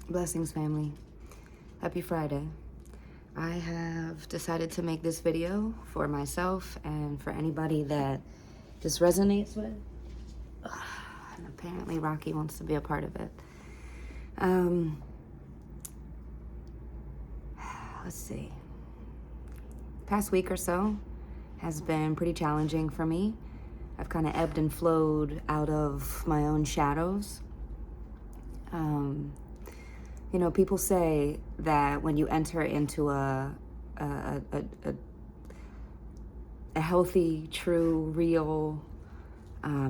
Blessings, family. Happy Friday. I have decided to make this video for myself and for anybody that this resonates with. And apparently Rocky wants to be a part of it. Let's see. Past week or so has been pretty challenging for me. I've kind of ebbed and flowed out of my own shadows. People say that when you enter into a healthy, true, real,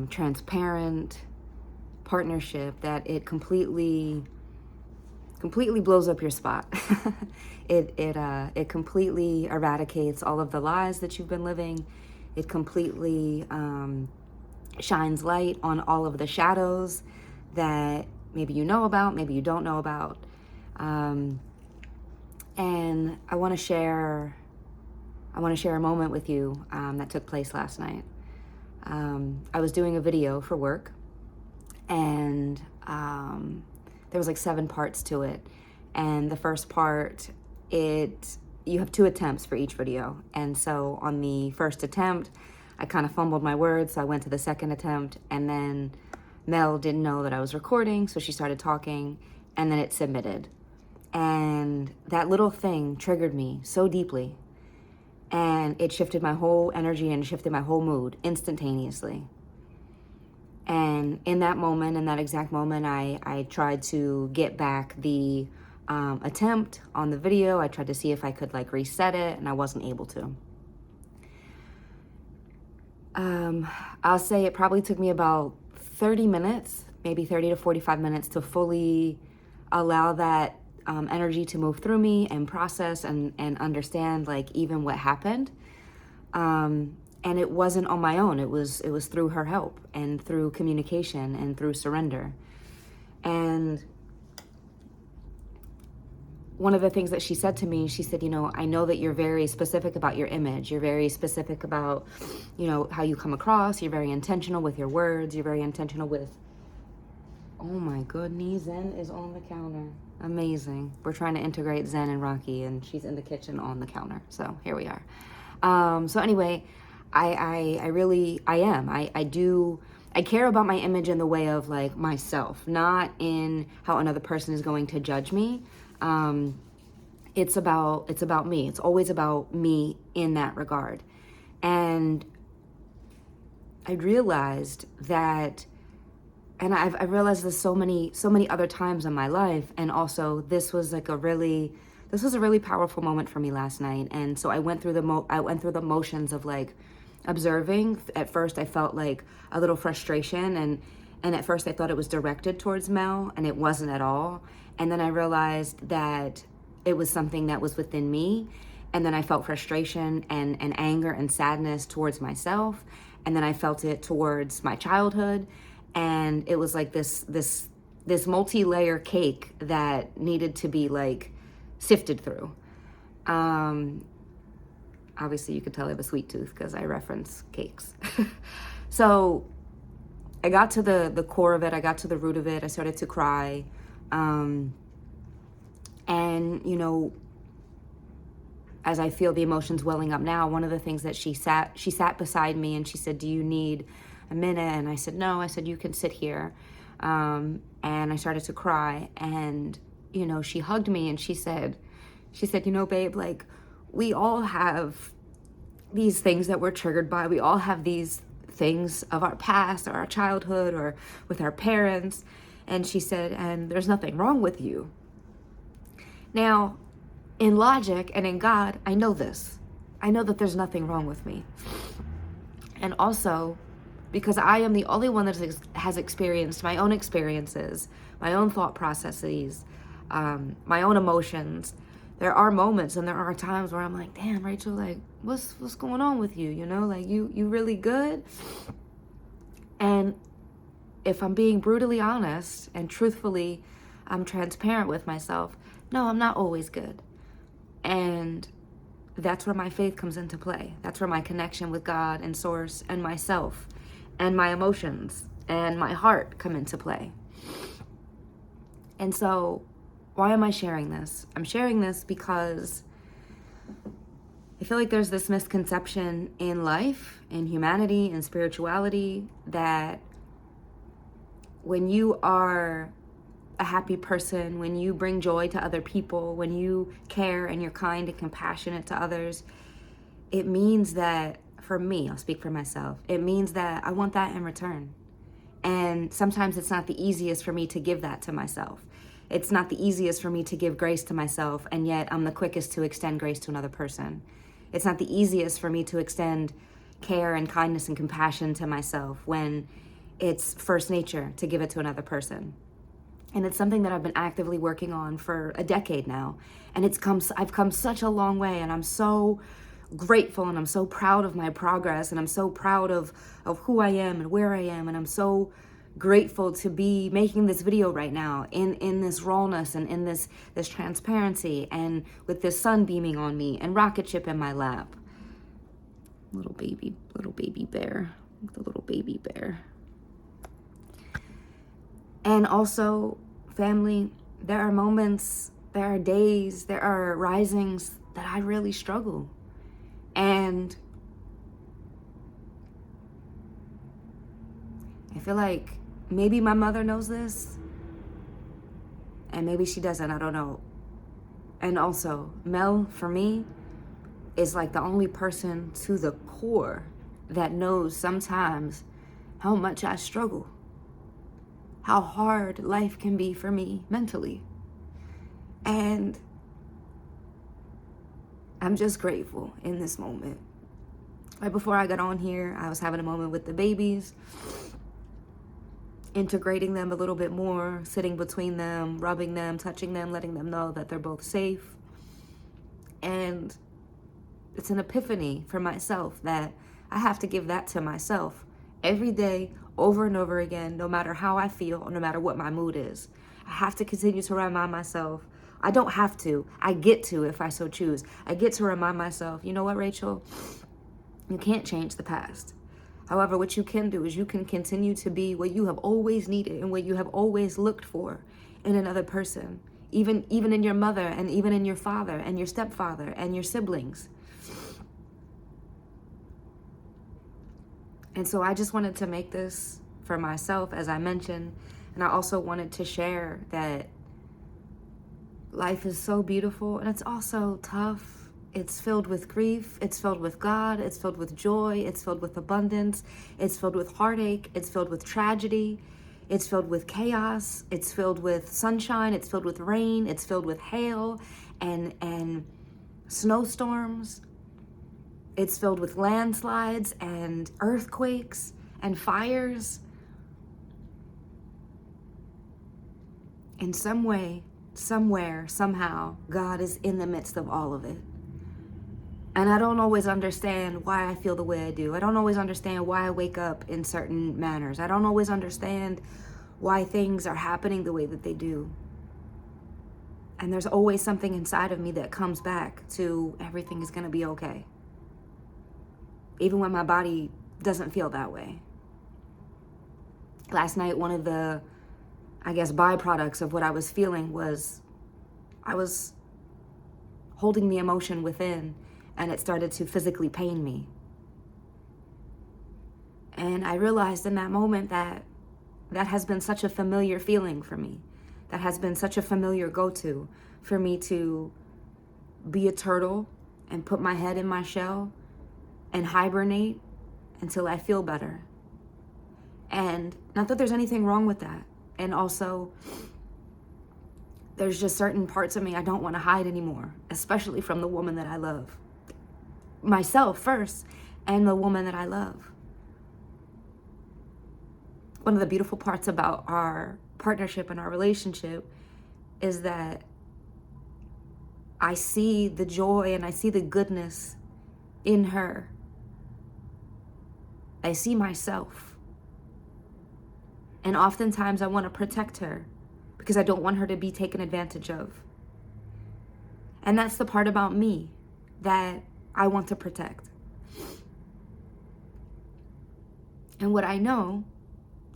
transparent partnership, that it completely blows up your spot. It completely eradicates all of the lies that you've been living. It completely shines light on all of the shadows that maybe you know about, maybe you don't know about. And I want to share a moment with you that took place last night. I was doing a video for work, and there was like 7 parts to it. And the first part, you have 2 attempts for each video. And so on the first attempt, I kind of fumbled my words, so I went to the second attempt, and then Mel didn't know that I was recording, so she started talking, and then it submitted. And that little thing triggered me so deeply, and it shifted my whole energy and shifted my whole mood instantaneously. And in that moment, in that exact moment, I tried to get back the attempt on the video. I tried to see if I could reset it, and I wasn't able to. I'll say it probably took me about 30 minutes, maybe 30 to 45 minutes to fully allow that energy to move through me and process and understand even what happened. And it wasn't on my own. It was through her help and through communication and through surrender. And one of the things that she said to me, she said, I know that you're very specific about your image. You're very specific about, how you come across. You're very intentional with your words. You're very intentional with, oh my goodness, Zen is on the counter. Amazing. We're trying to integrate Zen and Rocky, and she's in the kitchen on the counter. So here we are. So anyway, I care about my image in the way of myself, not in how another person is going to judge me. It's about me. It's always about me in that regard. And I realized that, and I've realized this so many other times in my life. And also this was a really powerful moment for me last night. And so I went through the motions of observing. At first I felt a little frustration, and at first I thought it was directed towards Mel, and it wasn't at all. And then I realized that it was something that was within me. And then I felt frustration and anger and sadness towards myself. And then I felt it towards my childhood. And it was this multi-layer cake that needed to be sifted through. Obviously you could tell I have a sweet tooth because I reference cakes. So I got to the core of it. I got to the root of it. I started to cry. As I feel the emotions welling up now, one of the things that she sat beside me and she said, "Do you need a minute?" And I said, "No." I said, "You can sit here." And I started to cry, and, she hugged me and she said, "Babe, we all have these things that we're triggered by. We all have these things of our past or our childhood or with our parents." And she said, "And there's nothing wrong with you." Now, in logic and in God, I know this. I know that there's nothing wrong with me. And also, because I am the only one that has experienced my own experiences, my own thought processes, my own emotions, there are moments and there are times where I'm like, "Damn, Rachel, what's going on with you? You really good?" And if I'm being brutally honest and truthfully, I'm transparent with myself, no, I'm not always good. And that's where my faith comes into play. That's where my connection with God and Source and myself and my emotions and my heart come into play. And so why am I sharing this? I'm sharing this because I feel like there's this misconception in life, in humanity, in spirituality, that when you are a happy person, when you bring joy to other people, when you care and you're kind and compassionate to others, it means that, for me, I'll speak for myself, it means that I want that in return. And sometimes it's not the easiest for me to give that to myself. It's not the easiest for me to give grace to myself, and yet I'm the quickest to extend grace to another person. It's not the easiest for me to extend care and kindness and compassion to myself when it's first nature to give it to another person. And it's something that I've been actively working on for a decade now. And I've come such a long way, and I'm so grateful, and I'm so proud of my progress, and I'm so proud of who I am and where I am, and I'm so grateful to be making this video right now in this rawness and in this transparency, and with this sun beaming on me and rocket ship in my lap. Little baby bear, the little baby bear. And also, family, there are moments, there are days, there are risings that I really struggle. And I feel like maybe my mother knows this, and maybe she doesn't, I don't know. And also, Mel, for me, is like the only person to the core that knows sometimes how much I struggle, how hard life can be for me mentally. And I'm just grateful in this moment. Right before I got on here, I was having a moment with the babies, integrating them a little bit more, sitting between them, rubbing them, touching them, letting them know that they're both safe. And it's an epiphany for myself that I have to give that to myself every day, over and over again, no matter how I feel, or no matter what my mood is. I have to continue to remind myself. I don't have to. I get to, if I so choose. I get to remind myself, you know what, Rachel? You can't change the past. However, what you can do is you can continue to be what you have always needed and what you have always looked for in another person, even in your mother, and even in your father and your stepfather and your siblings. And so I just wanted to make this for myself, as I mentioned, and I also wanted to share that life is so beautiful, and it's also tough. It's filled with grief, it's filled with God, it's filled with joy, it's filled with abundance, it's filled with heartache, it's filled with tragedy, it's filled with chaos, it's filled with sunshine, it's filled with rain, it's filled with hail and snowstorms. It's filled with landslides and earthquakes and fires. In some way, somewhere, somehow, God is in the midst of all of it. And I don't always understand why I feel the way I do. I don't always understand why I wake up in certain manners. I don't always understand why things are happening the way that they do. And there's always something inside of me that comes back to everything is going to be okay. Even when my body doesn't feel that way. Last night, one of the, byproducts of what I was feeling was I was holding the emotion within, and it started to physically pain me. And I realized in that moment that has been such a familiar feeling for me. That has been such a familiar go-to for me to be a turtle and put my head in my shell and hibernate until I feel better. And not that there's anything wrong with that. And also, there's just certain parts of me I don't want to hide anymore, especially from the woman that I love. Myself first, and the woman that I love. One of the beautiful parts about our partnership and our relationship is that I see the joy and I see the goodness in her. I see myself. And oftentimes I want to protect her because I don't want her to be taken advantage of. And that's the part about me that I want to protect. And what I know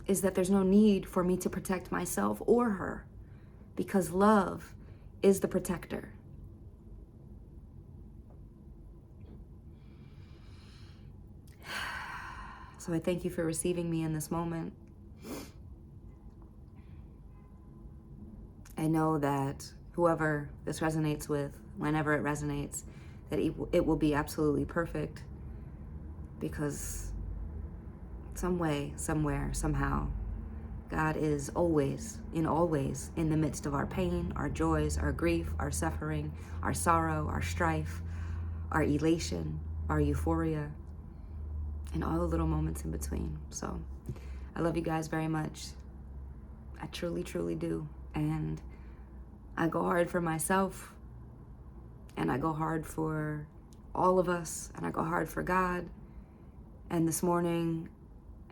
is that there's no need for me to protect myself or her, because love is the protector. So I thank you for receiving me in this moment. I know that whoever this resonates with, whenever it resonates, that it will be absolutely perfect, because some way, somewhere, somehow, God is always, in all ways, in the midst of our pain, our joys, our grief, our suffering, our sorrow, our strife, our elation, our euphoria, and all the little moments in between. So I love you guys very much. I truly, truly do. And I go hard for myself, and I go hard for all of us, and I go hard for God. And this morning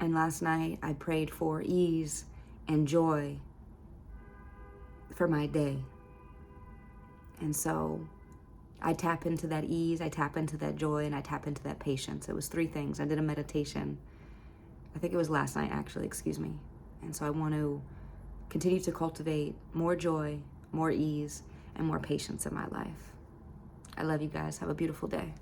and last night, I prayed for ease and joy for my day. And so I tap into that ease, I tap into that joy, and I tap into that patience. It was 3 things. I did a meditation. I think it was last night, actually, excuse me. And so I want to continue to cultivate more joy, more ease, and more patience in my life. I love you guys. Have a beautiful day.